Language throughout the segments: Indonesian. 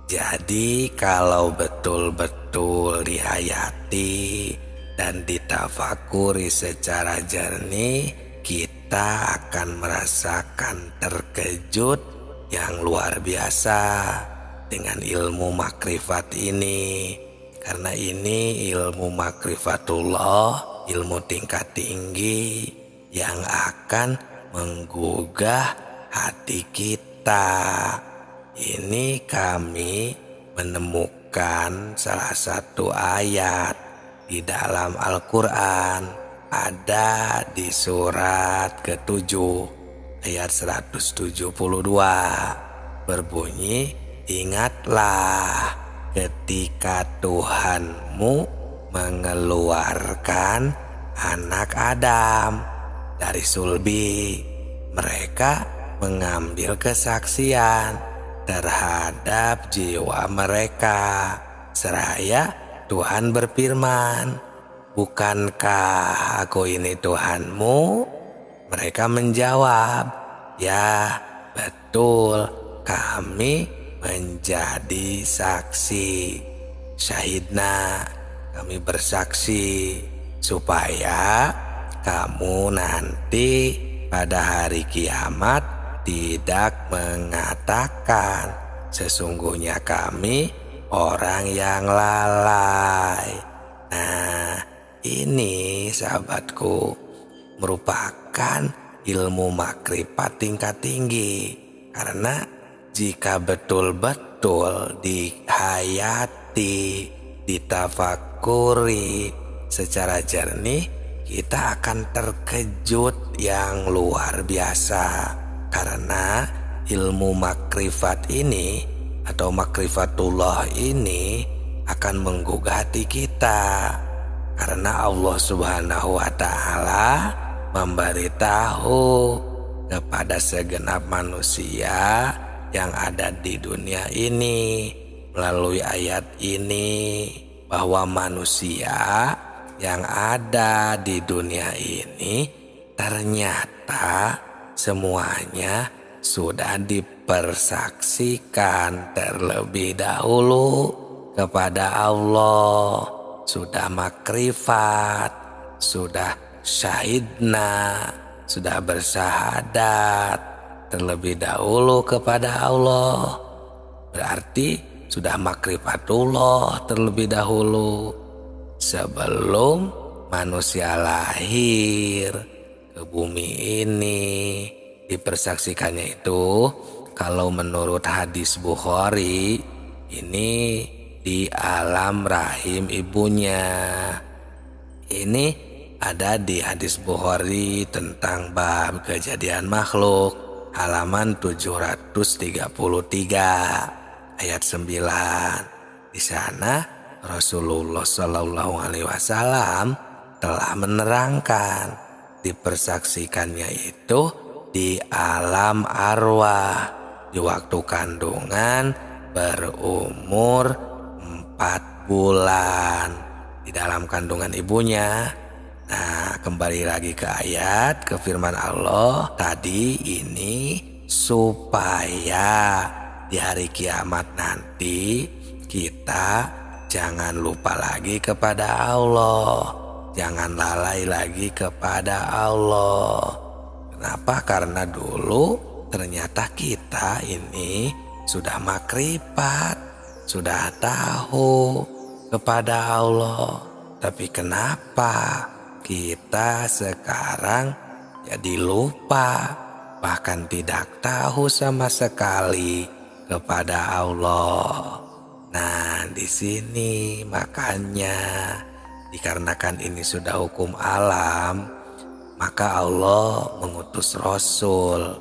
Jadi kalau betul-betul dihayati dan ditafakuri secara jernih, kita akan merasakan terkejut yang luar biasa dengan ilmu makrifat ini. Karena ini ilmu makrifatullah, ilmu tingkat tinggi yang akan menggugah hati kita. Ini kami menemukan salah satu ayat di dalam Al-Quran, ada di surat ke-7 ayat 172, berbunyi, ingatlah ketika Tuhanmu mengeluarkan anak Adam dari sulbi. Mereka mengambil kesaksian terhadap jiwa mereka. Seraya Tuhan berfirman, bukankah aku ini Tuhanmu? Mereka menjawab, ya betul, kami menjadi saksi. Syahidna, kami bersaksi supaya kamu nanti pada hari kiamat tidak mengatakan sesungguhnya kami orang yang lalai. Nah, ini sahabatku merupakan ilmu makrifat tingkat tinggi. Karena jika betul-betul dihayati, ditafakuri secara jernih, kita akan terkejut yang luar biasa. Karena ilmu makrifat ini atau makrifatullah ini akan menggugah hati kita. Karena Allah Subhanahu wa Ta'ala memberitahu kepada segenap manusia yang ada di dunia ini melalui ayat ini, bahwa manusia yang ada di dunia ini ternyata semuanya sudah dipersaksikan terlebih dahulu kepada Allah, sudah makrifat, sudah syahidna, sudah bersyahadat terlebih dahulu kepada Allah. Berarti sudah makrifatullah terlebih dahulu sebelum manusia lahir ke bumi ini. Dipersaksikannya itu kalau menurut hadis Bukhari ini di alam rahim ibunya. Ini ada di hadis Bukhari tentang bab kejadian makhluk halaman 733 ayat 9. Di sana Rasulullah Shallallahu Alaihi Wasallam telah menerangkan dipersaksikannya itu di alam arwah di waktu kandungan berumur 4 bulan di dalam kandungan ibunya. Nah, kembali lagi ke ayat, ke firman Allah tadi ini, supaya di hari kiamat nanti kita jangan lupa lagi kepada Allah, jangan lalai lagi kepada Allah. Kenapa? Karena dulu ternyata kita ini sudah makrifat, sudah tahu kepada Allah. Tapi kenapa kita sekarang jadi lupa, bahkan tidak tahu sama sekali kepada Allah? Nah, di sini makanya dikarenakan ini sudah hukum alam, maka Allah mengutus Rasul,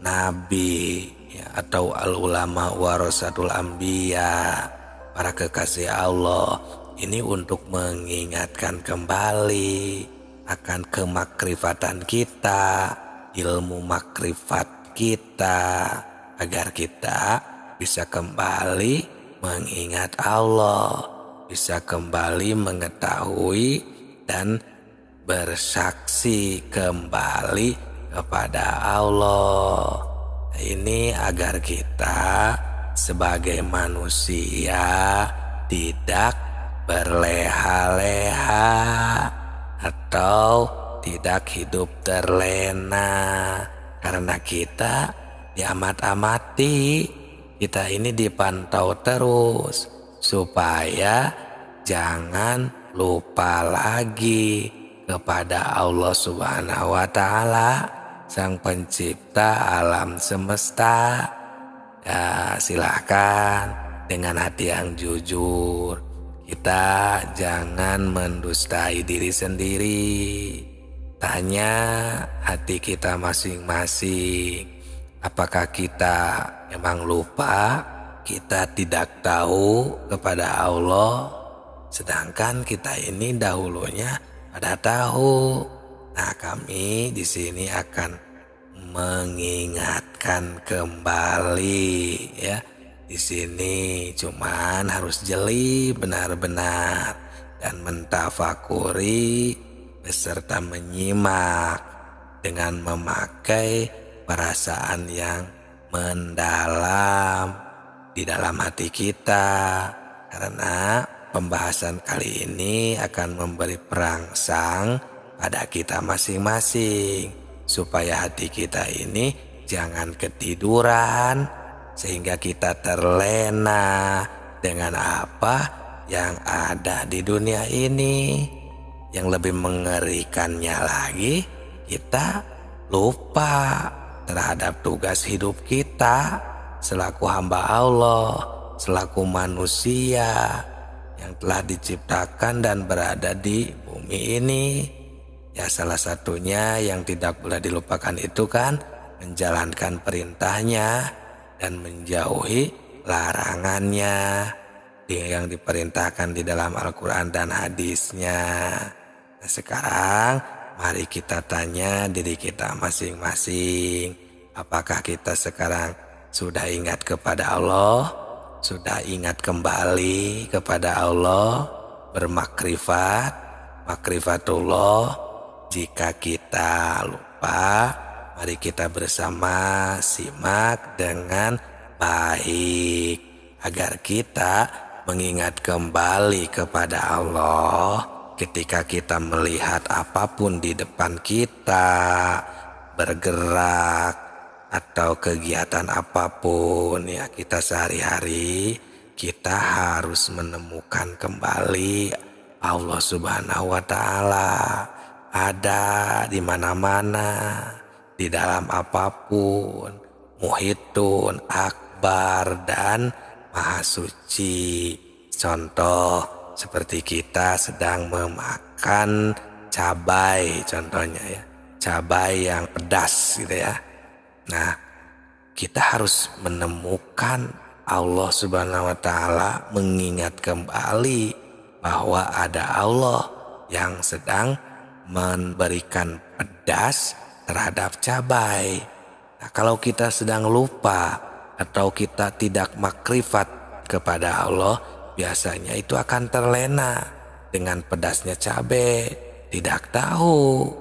Nabi, ya, atau al-ulama warasatul anbiya, para kekasih Allah, ini untuk mengingatkan kembali akan kemakrifatan kita, ilmu makrifat kita, agar kita bisa kembali mengingat Allah, bisa kembali mengetahui dan bersaksi kembali kepada Allah. Ini agar kita sebagai manusia tidak berleha-leha atau tidak hidup terlena, karena kita diamat-amati, kita ini dipantau terus supaya jangan lupa lagi kepada Allah Subhanahu wa Ta'ala, Sang Pencipta alam semesta. Ya, silakan dengan hati yang jujur, kita jangan mendustai diri sendiri. Tanya hati kita masing-masing, apakah kita memang lupa, kita tidak tahu kepada Allah, sedangkan kita ini dahulunya pada tahu. Nah, kami di sini akan mengingatkan kembali ya. Di sini cuman harus jeli benar-benar dan mentafakuri beserta menyimak dengan memakai perasaan yang mendalam di dalam hati kita, karena pembahasan kali ini akan memberi perangsang pada kita masing-masing supaya hati kita ini jangan ketiduran sehingga kita terlena dengan apa yang ada di dunia ini. Yang lebih mengerikannya lagi, kita lupa terhadap tugas hidup kita selaku hamba Allah, selaku manusia yang telah diciptakan dan berada di bumi ini. Ya, salah satunya yang tidak boleh dilupakan itu kan menjalankan perintahnya dan menjauhi larangannya yang diperintahkan di dalam Al-Quran dan hadisnya. Nah, sekarang mari kita tanya diri kita masing-masing, apakah kita sekarang sudah ingat kepada Allah, sudah ingat kembali kepada Allah, bermakrifat, makrifatullah. Jika kita lupa, mari kita bersama simak dengan baik agar kita mengingat kembali kepada Allah ketika kita melihat apapun di depan kita, bergerak atau kegiatan apapun ya kita sehari-hari, kita harus menemukan kembali Allah Subhanahu wa Ta'ala. Ada di mana-mana, di dalam apapun, muhitun, akbar, dan maha suci. Contoh seperti kita sedang memakan cabai, contohnya ya, cabai yang pedas gitu ya. Nah, kita harus menemukan Allah Subhanahu wa Ta'ala, mengingat kembali bahwa ada Allah yang sedang memberikan pedas terhadap cabai. Nah, kalau kita sedang lupa atau kita tidak makrifat kepada Allah, biasanya itu akan terlena dengan pedasnya cabai. Tidak tahu,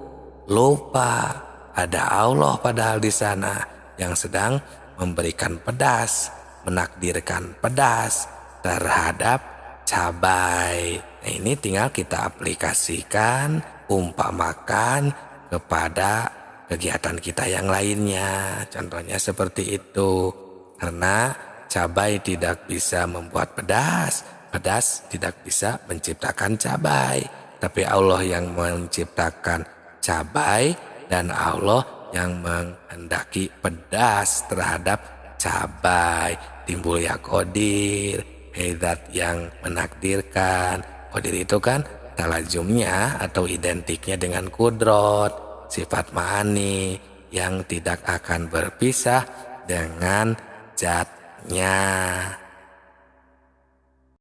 lupa ada Allah padahal di sana yang sedang memberikan pedas, menakdirkan pedas terhadap cabai. Nah, ini tinggal kita aplikasikan, umpamakan kepada kegiatan kita yang lainnya. Contohnya seperti itu. Karena cabai tidak bisa membuat pedas, pedas tidak bisa menciptakan cabai. Tapi Allah yang menciptakan cabai dan Allah yang menghendaki pedas terhadap cabai. Timbul ya qadir, Zat yang menakdirkan. Qadir itu kan talajumnya atau identiknya dengan kudrot, sifat ma'ani yang tidak akan berpisah dengan zatnya.